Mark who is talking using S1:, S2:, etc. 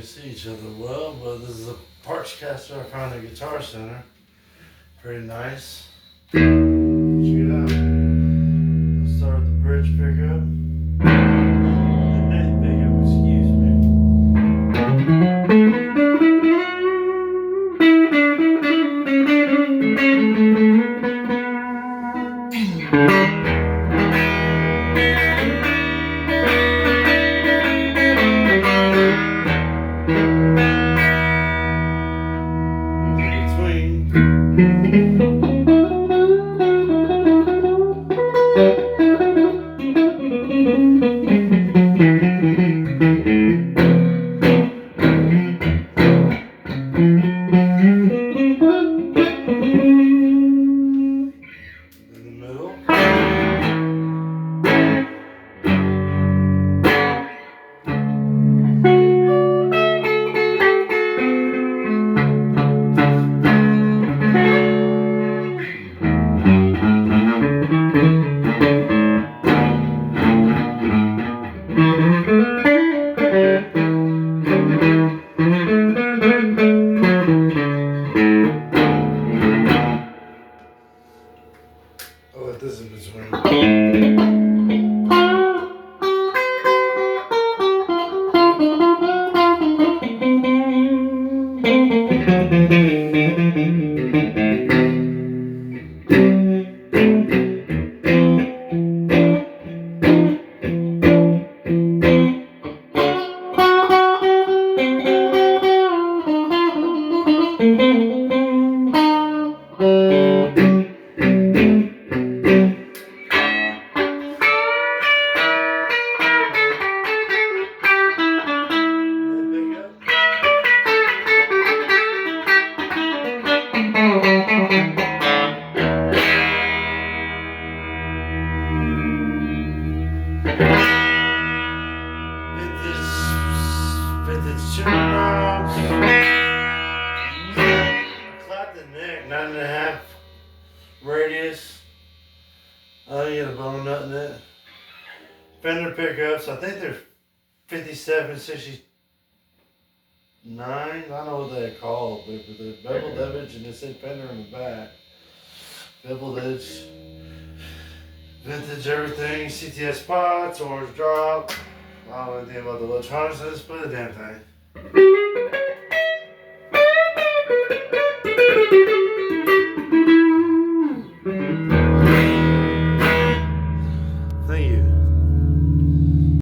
S1: see each other well, but this is a parts caster I found at Guitar Center. Pretty nice. Check it out. Let's start with the bridge pickup. The neck pickup, excuse me. I'll let this in between. Vintage tuning knobs. Clap the neck, 9.5 radius. I get a bone nut in it. Fender pickups, I think they're 57, 69. I don't know what they're called, but they're beveled edge and they say Fender in the back. Beveled edge. Vintage everything, CTS pots, orange drop. I don't know anything about the electronics, I just play the damn thing.